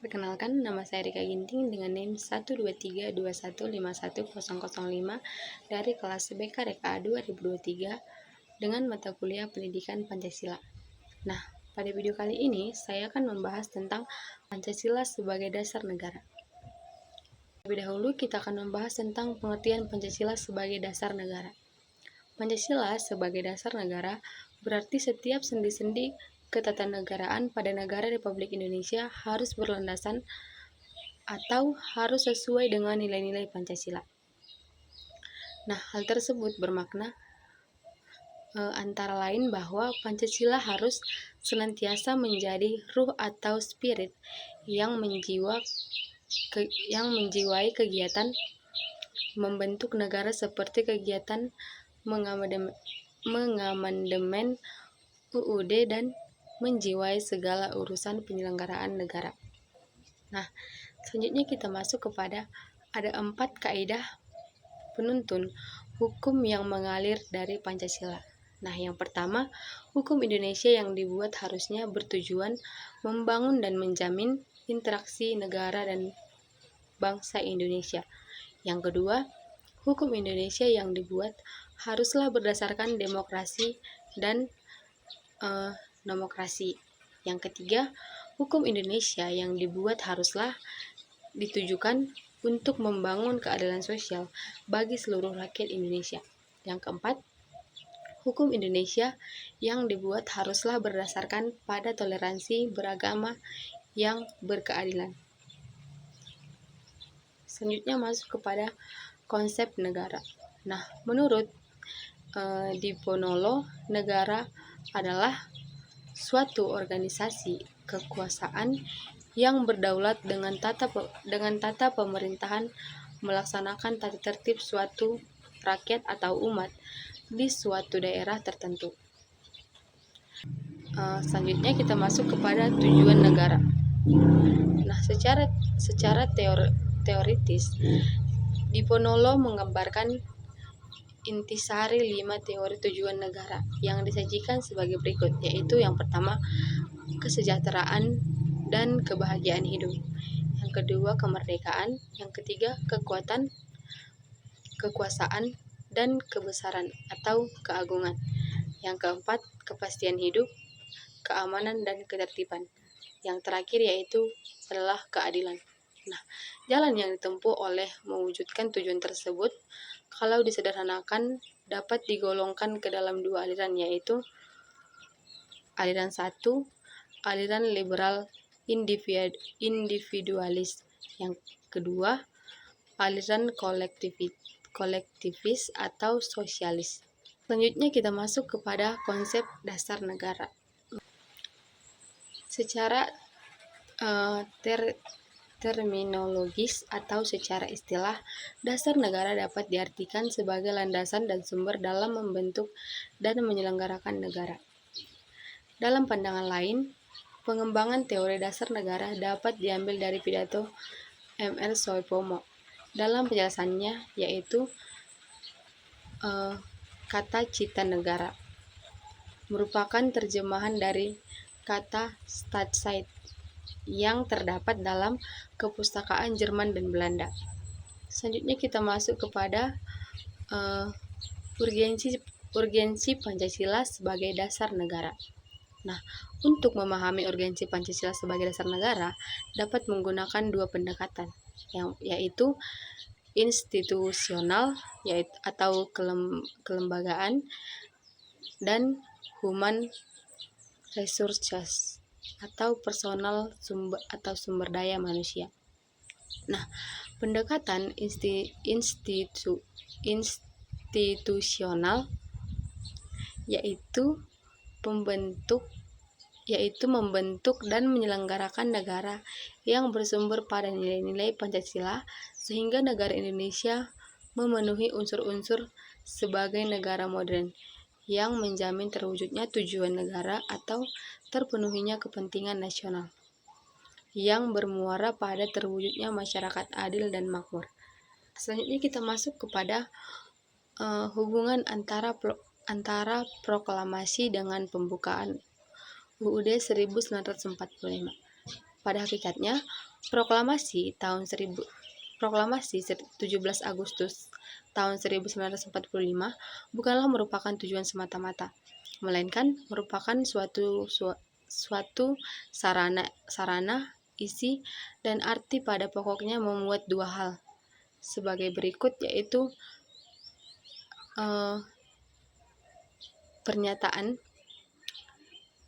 Perkenalkan, nama saya Rika Ginting dengan NIM 12321510005 dari kelas BK RK 2023 dengan mata kuliah Pendidikan Pancasila. Nah, pada video kali ini saya akan membahas tentang Pancasila sebagai dasar negara. Terlebih dahulu kita akan membahas tentang pengertian Pancasila sebagai dasar negara. Pancasila sebagai dasar negara berarti setiap sendi-sendi ketatanegaraan pada negara Republik Indonesia harus berlandasan atau harus sesuai dengan nilai-nilai Pancasila. Nah, hal tersebut bermakna antara lain bahwa Pancasila harus senantiasa menjadi ruh atau spirit yang menjiwai kegiatan membentuk negara seperti kegiatan mengamandemen UUD dan menjiwai segala urusan penyelenggaraan negara. Nah, selanjutnya kita masuk kepada ada 4 kaidah penuntun hukum yang mengalir dari Pancasila. Nah, yang pertama, hukum Indonesia yang dibuat harusnya bertujuan membangun dan menjamin interaksi negara dan bangsa Indonesia. Yang kedua, hukum Indonesia yang dibuat haruslah berdasarkan demokrasi dan nomokrasi. Yang ketiga, hukum Indonesia yang dibuat haruslah ditujukan untuk membangun keadilan sosial bagi seluruh rakyat Indonesia. Yang keempat, hukum Indonesia yang dibuat haruslah berdasarkan pada toleransi beragama yang berkeadilan. Selanjutnya masuk kepada konsep negara. Nah, menurut Diponolo, negara adalah suatu organisasi kekuasaan yang berdaulat dengan tata pemerintahan melaksanakan tata tertib suatu rakyat atau umat di suatu daerah tertentu. Selanjutnya kita masuk kepada tujuan negara. Nah, secara teoritis, Diponolo menggambarkan intisari 5 teori tujuan negara yang disajikan sebagai berikut, yaitu yang pertama, kesejahteraan dan kebahagiaan hidup. Yang kedua, kemerdekaan. Yang ketiga, kekuasaan dan kebesaran atau keagungan. Yang keempat, kepastian hidup, keamanan dan ketertiban. Yang terakhir yaitu adalah keadilan. Nah, jalan yang ditempuh oleh mewujudkan tujuan tersebut kalau disederhanakan dapat digolongkan ke dalam 2 aliran, yaitu aliran 1, aliran liberal individualis. Yang kedua, aliran kolektivis atau sosialis. Selanjutnya kita masuk kepada konsep dasar negara. Secara terminologis atau secara istilah, dasar negara dapat diartikan sebagai landasan dan sumber dalam membentuk dan menyelenggarakan negara. Dalam pandangan lain, pengembangan teori dasar negara dapat diambil dari pidato M.R. Soepomo dalam penjelasannya, yaitu kata cita negara merupakan terjemahan dari kata Staatsheid yang terdapat dalam kepustakaan Jerman dan Belanda. Selanjutnya kita masuk kepada urgensi Pancasila sebagai dasar negara. Nah, untuk memahami urgensi Pancasila sebagai dasar negara dapat menggunakan 2 pendekatan, yaitu institusional atau kelembagaan dan human resources atau personal sumber daya manusia. Nah, pendekatan institusional yaitu membentuk dan menyelenggarakan negara yang bersumber pada nilai-nilai Pancasila sehingga negara Indonesia memenuhi unsur-unsur sebagai negara modern yang menjamin terwujudnya tujuan negara atau terpenuhinya kepentingan nasional yang bermuara pada terwujudnya masyarakat adil dan makmur. Selanjutnya kita masuk kepada hubungan antara proklamasi dengan pembukaan UUD 1945. Pada hakikatnya, Proklamasi 17 Agustus tahun 1945 bukanlah merupakan tujuan semata-mata, melainkan merupakan suatu sarana, isi, dan arti pada pokoknya memuat dua hal sebagai berikut, yaitu pernyataan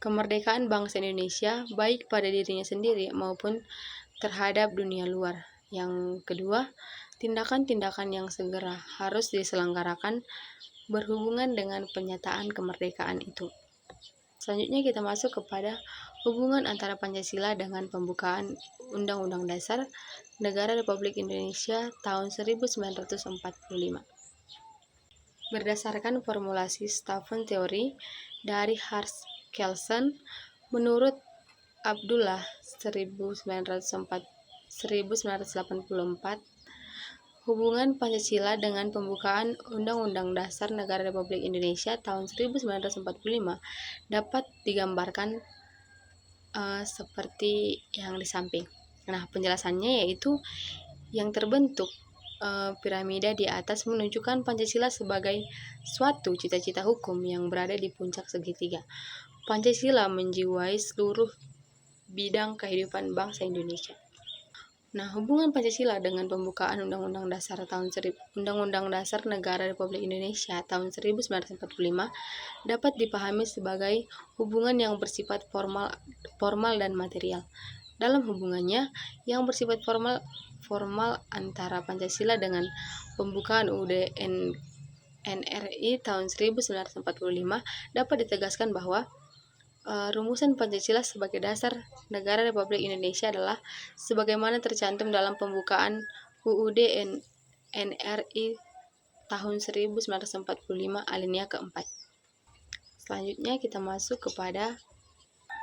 kemerdekaan bangsa Indonesia baik pada dirinya sendiri maupun terhadap dunia luar. Yang kedua, tindakan-tindakan yang segera harus diselenggarakan berhubungan dengan pernyataan kemerdekaan itu. Selanjutnya kita masuk kepada hubungan antara Pancasila dengan pembukaan Undang-Undang Dasar Negara Republik Indonesia tahun 1945. Berdasarkan formulasi Stephen Theory dari Hans Kelsen, menurut Abdullah 1984, hubungan Pancasila dengan pembukaan Undang-Undang Dasar Negara Republik Indonesia tahun 1945 dapat digambarkan seperti yang di samping. Nah, penjelasannya yaitu yang terbentuk piramida di atas menunjukkan Pancasila sebagai suatu cita-cita hukum yang berada di puncak segitiga. Pancasila menjiwai seluruh bidang kehidupan bangsa Indonesia. Nah, hubungan Pancasila dengan pembukaan Undang-Undang Dasar Negara Republik Indonesia tahun 1945 dapat dipahami sebagai hubungan yang bersifat formal dan material. Dalam hubungannya yang bersifat formal antara Pancasila dengan pembukaan UUD NRI tahun 1945 dapat ditegaskan bahwa rumusan Pancasila sebagai dasar negara Republik Indonesia adalah sebagaimana tercantum dalam pembukaan UUD NRI tahun 1945 alinea keempat. Selanjutnya kita masuk kepada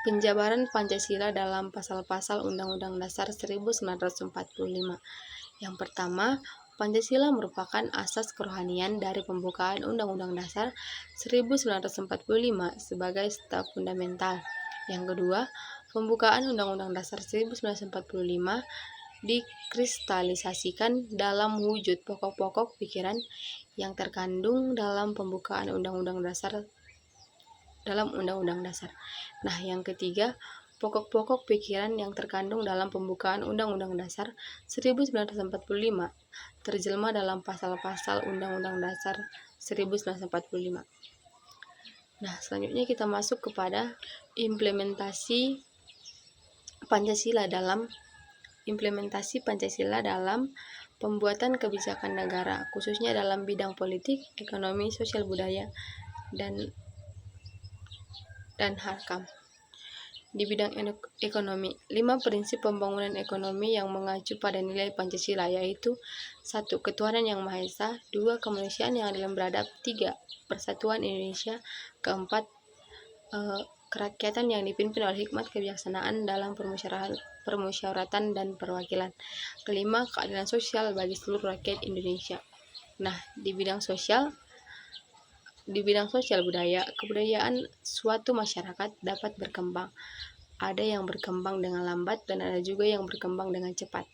penjabaran Pancasila dalam pasal-pasal Undang-Undang Dasar 1945. Yang pertama, Pancasila merupakan asas kerohanian dari pembukaan Undang-Undang Dasar 1945 sebagai staf fundamental. Yang kedua, pembukaan Undang-Undang Dasar 1945 dikristalisasikan dalam wujud pokok-pokok pikiran yang terkandung dalam pembukaan Undang-Undang Dasar. Nah, yang ketiga, pokok-pokok pikiran yang terkandung dalam pembukaan Undang-Undang Dasar 1945 terjelma dalam pasal-pasal Undang-Undang Dasar 1945. Nah, selanjutnya kita masuk kepada implementasi Pancasila dalam pembuatan kebijakan negara, khususnya dalam bidang politik, ekonomi, sosial, budaya, dan HAKAM. Di bidang ekonomi, 5 prinsip pembangunan ekonomi yang mengacu pada nilai Pancasila yaitu 1. Ketuhanan yang Maha Esa, 2. Kemanusiaan yang adil dan beradab, 3. Persatuan Indonesia, 4. Kerakyatan yang dipimpin oleh hikmat kebijaksanaan dalam permusyawaratan dan perwakilan, 5. Keadilan sosial bagi seluruh rakyat Indonesia. Nah, di bidang sosial budaya, kebudayaan suatu masyarakat dapat berkembang. Ada yang berkembang dengan lambat dan ada juga yang berkembang dengan cepat.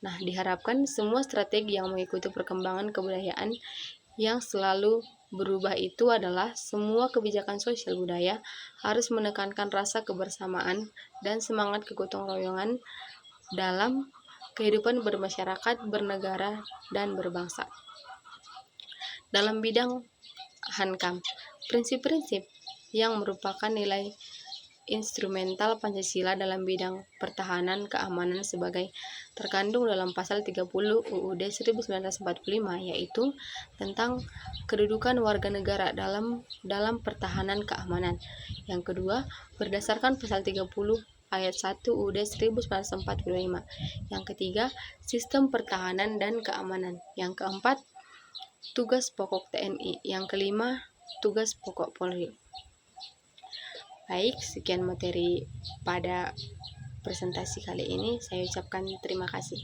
Nah, diharapkan semua strategi yang mengikuti perkembangan kebudayaan yang selalu berubah itu adalah semua kebijakan sosial budaya harus menekankan rasa kebersamaan dan semangat kegotong royongan dalam kehidupan bermasyarakat, bernegara, dan berbangsa. Dalam bidang HAKAM, prinsip-prinsip yang merupakan nilai instrumental Pancasila dalam bidang pertahanan keamanan sebagai terkandung dalam pasal 30 UUD 1945, yaitu tentang kedudukan warga negara dalam pertahanan keamanan. Yang kedua, berdasarkan pasal 30 ayat 1 UUD 1945. Yang ketiga, sistem pertahanan dan keamanan. Yang keempat, tugas pokok TNI. Yang kelima, tugas pokok Polri. Baik, sekian materi pada presentasi kali ini. Saya ucapkan terima kasih.